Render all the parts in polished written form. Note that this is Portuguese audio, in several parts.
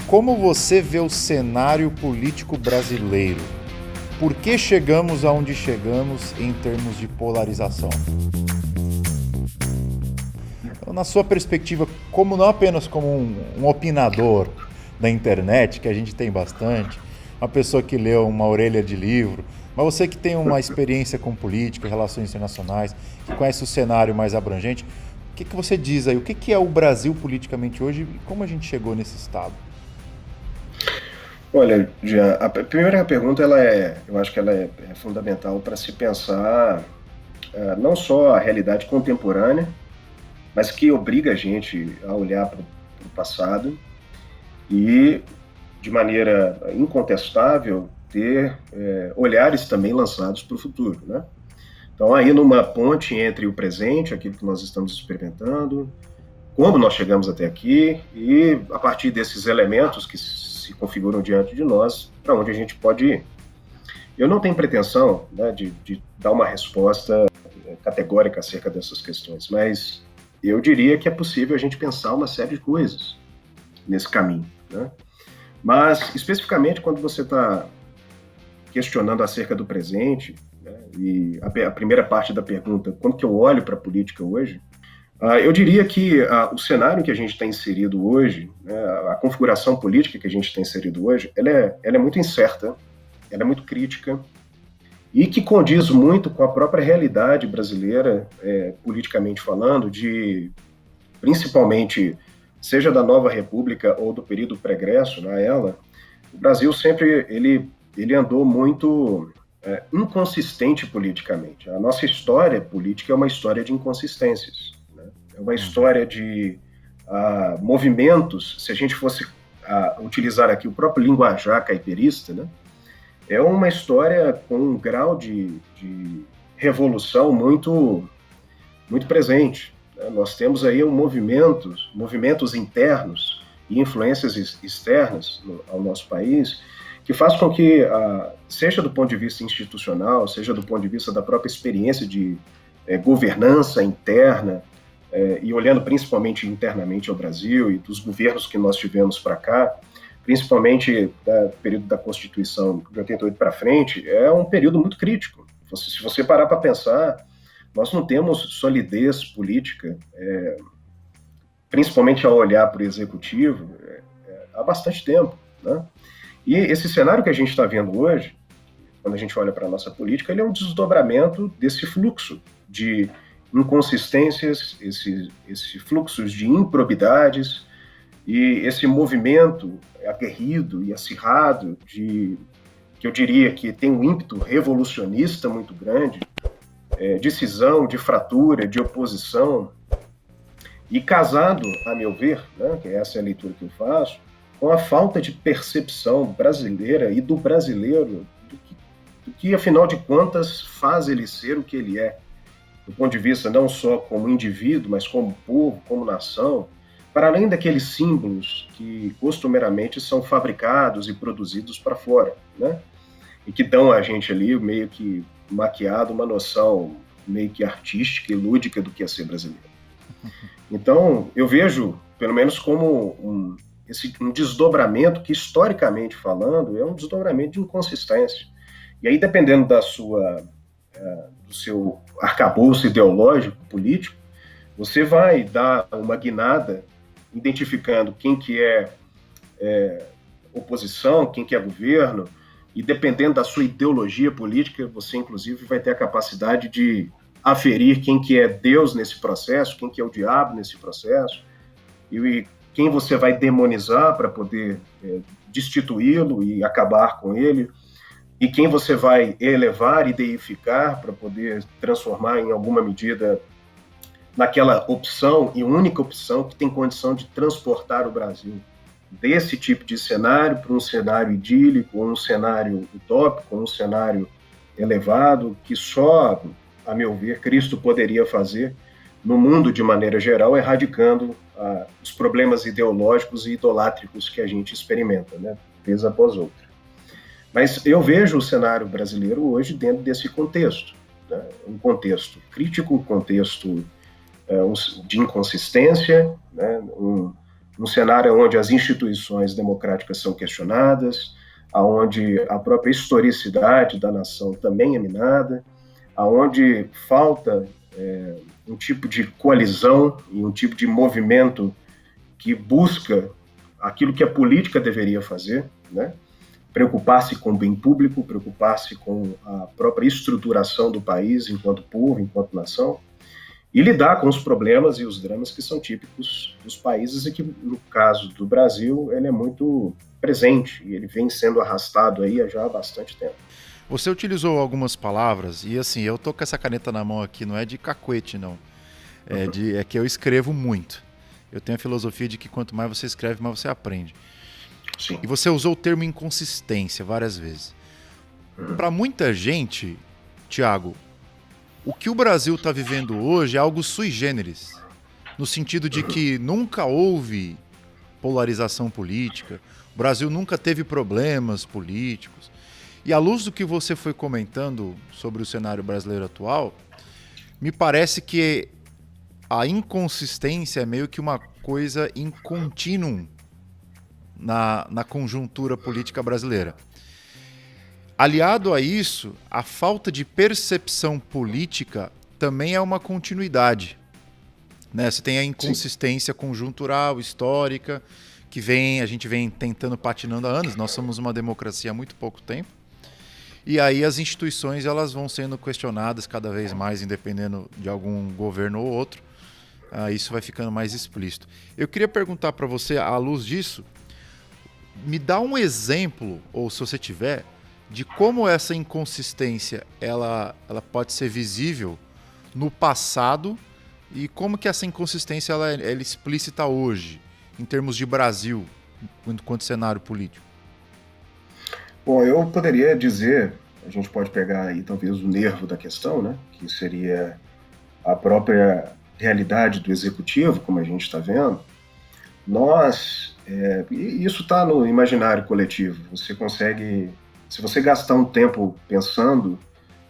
Como você vê o cenário político brasileiro? Por que chegamos aonde chegamos em termos de polarização? Então, na sua perspectiva, como não apenas como um opinador da internet, que a gente tem bastante, uma pessoa que leu uma orelha de livro, mas você que tem uma experiência com política, relações internacionais, que conhece o cenário mais abrangente, o que você diz aí? O que é o Brasil politicamente hoje e como a gente chegou nesse estado? Olha, Jean, a primeira pergunta, eu acho que ela é fundamental para se pensar não só a realidade contemporânea, mas que obriga a gente a olhar para o passado e, de maneira incontestável, ter olhares também lançados para o futuro, né? Então, aí numa ponte entre o presente, aquilo que nós estamos experimentando, como nós chegamos até aqui e, a partir desses elementos que se configuram diante de nós, para onde a gente pode ir. Eu não tenho pretensão, né, de dar uma resposta categórica acerca dessas questões, mas eu diria que é possível a gente pensar uma série de coisas nesse caminho, né? Mas, especificamente, quando você está questionando acerca do presente, né, e a primeira parte da pergunta, como que eu olho para a política hoje, eu diria que o cenário que a gente está inserido hoje, né, a configuração política que a gente está inserido hoje, ela é muito incerta, ela é muito crítica e que condiz muito com a própria realidade brasileira, politicamente falando, de principalmente, seja da nova república ou do período pregresso a ela, o Brasil sempre ele andou muito inconsistente politicamente. A nossa história política é uma história de inconsistências. É uma história de movimentos, se a gente fosse utilizar aqui o próprio linguajar caipirista, né? É uma história com um grau de revolução muito presente, né? Nós temos aí movimentos internos e influências externas ao nosso país, que faz com que, seja do ponto de vista institucional, seja do ponto de vista da própria experiência de governança interna, e olhando principalmente internamente ao Brasil e dos governos que nós tivemos para cá, principalmente do período da Constituição de 88 para frente, é um período muito crítico. Se você parar para pensar, nós não temos solidez política, principalmente ao olhar para o executivo, há bastante tempo, né? E esse cenário que a gente está vendo hoje, quando a gente olha para a nossa política, ele é um desdobramento desse fluxo de inconsistências, esse fluxo de improbidades e esse movimento aguerrido e acirrado que eu diria que tem um ímpeto revolucionista muito grande, de cisão, de fratura, de oposição, e casado, a meu ver, né, que essa é a leitura que eu faço, com a falta de percepção brasileira e do brasileiro do que afinal de contas, faz ele ser o que ele é, do ponto de vista não só como indivíduo, mas como povo, como nação, para além daqueles símbolos que costumeiramente são fabricados e produzidos para fora, né? E que dão a gente ali meio que maquiado uma noção meio que artística e lúdica do que é ser brasileiro. Então, eu vejo, pelo menos como um desdobramento que, historicamente falando, é um desdobramento de inconsistência. E aí, dependendo do seu arcabouço ideológico, político, você vai dar uma guinada identificando quem que é oposição, quem que é governo, e dependendo da sua ideologia política, você inclusive vai ter a capacidade de aferir quem que é Deus nesse processo, quem que é o diabo nesse processo, e quem você vai demonizar para poder destituí-lo e acabar com ele, e quem você vai elevar e deificar para poder transformar em alguma medida naquela opção e única opção que tem condição de transportar o Brasil desse tipo de cenário para um cenário idílico, um cenário utópico, um cenário elevado, que só, a meu ver, Cristo poderia fazer no mundo de maneira geral, erradicando os problemas ideológicos e idolátricos que a gente experimenta, né, vez após outra. Mas eu vejo o cenário brasileiro hoje dentro desse contexto, né, um contexto crítico, um contexto de inconsistência, né, um cenário onde as instituições democráticas são questionadas, aonde a própria historicidade da nação também é minada, aonde falta um tipo de coalizão e um tipo de movimento que busca aquilo que a política deveria fazer, né? Preocupar-se com o bem público, preocupar-se com a própria estruturação do país enquanto povo, enquanto nação, e lidar com os problemas e os dramas que são típicos dos países e que, no caso do Brasil, ele é muito presente e ele vem sendo arrastado aí já há bastante tempo. Você utilizou algumas palavras, e assim, eu tô com essa caneta na mão aqui, não é de cacuete, não. É que eu escrevo muito. Eu tenho a filosofia de que quanto mais você escreve, mais você aprende. Sim. E você usou o termo inconsistência várias vezes. Para muita gente, Tiago, o que o Brasil está vivendo hoje é algo sui generis, no sentido de que nunca houve polarização política, o Brasil nunca teve problemas políticos. E à luz do que você foi comentando sobre o cenário brasileiro atual, me parece que a inconsistência é meio que uma coisa in continuum na conjuntura política brasileira. Aliado a isso, a falta de percepção política também é uma continuidade, né? Você tem a inconsistência conjuntural, histórica, que a gente vem tentando patinando há anos. Nós somos uma democracia há muito pouco tempo. E aí as instituições elas vão sendo questionadas cada vez mais, independendo de algum governo ou outro. Isso vai ficando mais explícito. Eu queria perguntar para você, à luz disso, me dá um exemplo, ou se você tiver, de como essa inconsistência ela pode ser visível no passado e como que essa inconsistência ela é explícita hoje, em termos de Brasil, enquanto cenário político. Bom, eu poderia dizer, a gente pode pegar aí talvez o nervo da questão, né, que seria a própria realidade do executivo, como a gente está vendo. E isso está no imaginário coletivo, você consegue, se você gastar um tempo pensando,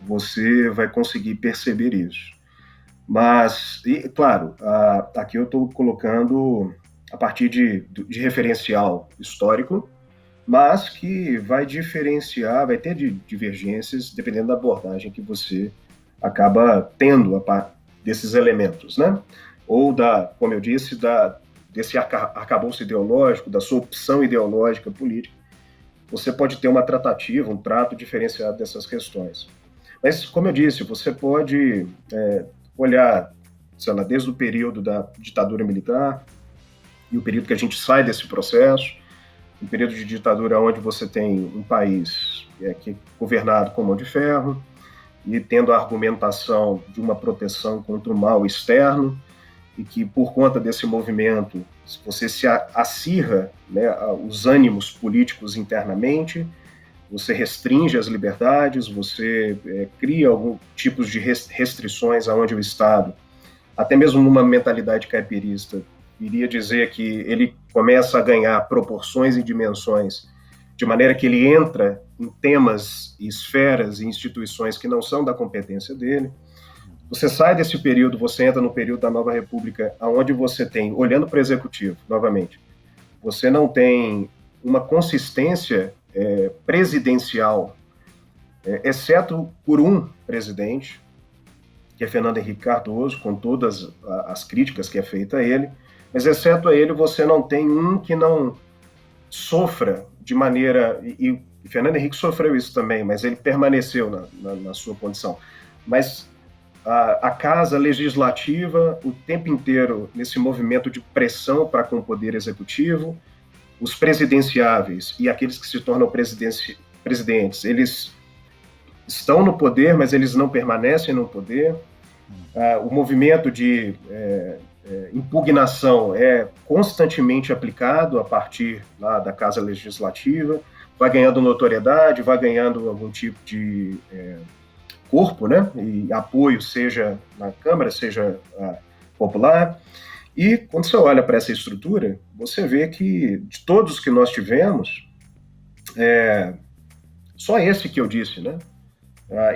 você vai conseguir perceber isso. Mas, claro, aqui eu estou colocando a partir de referencial histórico, mas que vai diferenciar, vai ter divergências dependendo da abordagem que você acaba tendo desses elementos, né? Ou como eu disse, desse arcabouço ideológico, da sua opção ideológica política. Você pode ter uma tratativa, um trato diferenciado dessas questões. Mas, como eu disse, você pode olhar, sei lá, desde o período da ditadura militar e o período que a gente sai desse processo, um período de ditadura onde você tem um país que é governado com mão de ferro e tendo a argumentação de uma proteção contra o mal externo e que, por conta desse movimento, você se acirra, né, os ânimos políticos internamente, você restringe as liberdades, você cria algum tipos de restrições aonde o Estado, até mesmo numa mentalidade caipirista, iria dizer que ele começa a ganhar proporções e dimensões de maneira que ele entra em temas, esferas e instituições que não são da competência dele. Você sai desse período, você entra no período da Nova República, onde você tem, olhando para o Executivo, novamente, você não tem uma consistência presidencial, exceto por um presidente, que é Fernando Henrique Cardoso, com todas as críticas que é feita a ele, mas exceto a ele, você não tem um que não sofra de maneira... E Fernando Henrique sofreu isso também, mas ele permaneceu na sua condição. Mas a Casa Legislativa, o tempo inteiro, nesse movimento de pressão para com o Poder Executivo, os presidenciáveis e aqueles que se tornam presidentes, eles estão no poder, mas eles não permanecem no poder. O movimento de impugnação é constantemente aplicado a partir lá da Casa Legislativa, vai ganhando notoriedade, vai ganhando algum tipo de corpo, né, e apoio, seja na Câmara, seja popular. E quando você olha para essa estrutura, você vê que de todos que nós tivemos, só esse que eu disse, né,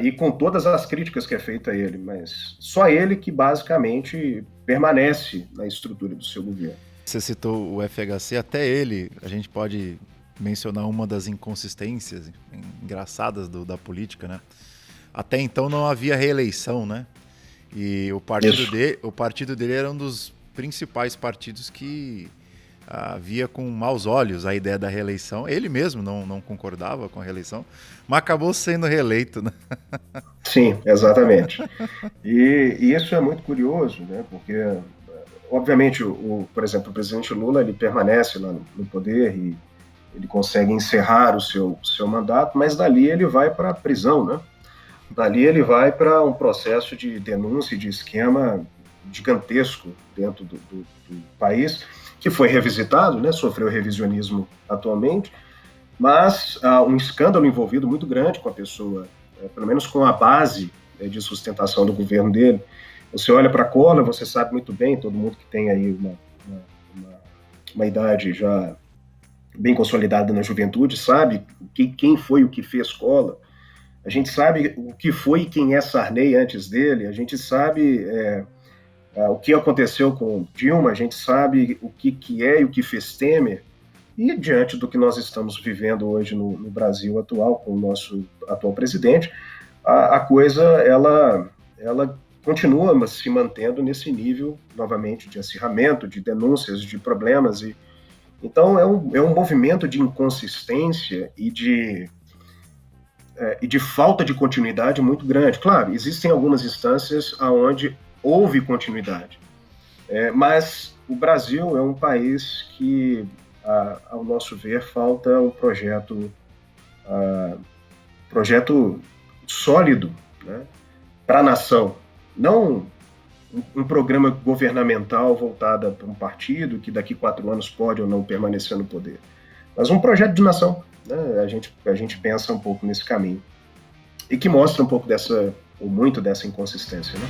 e com todas as críticas que é feita a ele, mas só ele que basicamente permanece na estrutura do seu governo. Você citou o FHC, até ele, a gente pode mencionar uma das inconsistências engraçadas da política, né? Até então não havia reeleição, né? E o partido dele era um dos principais partidos que via com maus olhos a ideia da reeleição. Ele mesmo não concordava com a reeleição, mas acabou sendo reeleito, né? Sim, exatamente. E isso é muito curioso, né? Porque, obviamente, por exemplo, o presidente Lula ele permanece lá no poder e ele consegue encerrar o seu mandato, mas dali ele vai para a prisão, né? Dali ele vai para um processo de denúncia e de esquema gigantesco dentro do país, que foi revisitado, né? Sofreu revisionismo atualmente, mas há um escândalo envolvido muito grande com a pessoa, pelo menos com a base de sustentação do governo dele. Você olha para a Collor, você sabe muito bem, todo mundo que tem aí uma idade já bem consolidada na juventude sabe quem foi o que fez Collor. A gente sabe o que foi e quem é Sarney antes dele, a gente sabe o que aconteceu com Dilma, a gente sabe o que é e o que fez Temer, e diante do que nós estamos vivendo hoje no Brasil atual, com o nosso atual presidente, a coisa ela continua se mantendo nesse nível, novamente, de acirramento, de denúncias, de problemas. Então, é um movimento de inconsistência e de falta de continuidade muito grande. Claro, existem algumas instâncias onde houve continuidade, mas o Brasil é um país que, ao nosso ver, falta um projeto sólido, né, para a nação. Não um programa governamental voltado para um partido que daqui 4 anos pode ou não permanecer no poder, mas um projeto de nação. Né? A gente pensa um pouco nesse caminho e que mostra um pouco ou muito dessa inconsistência, né?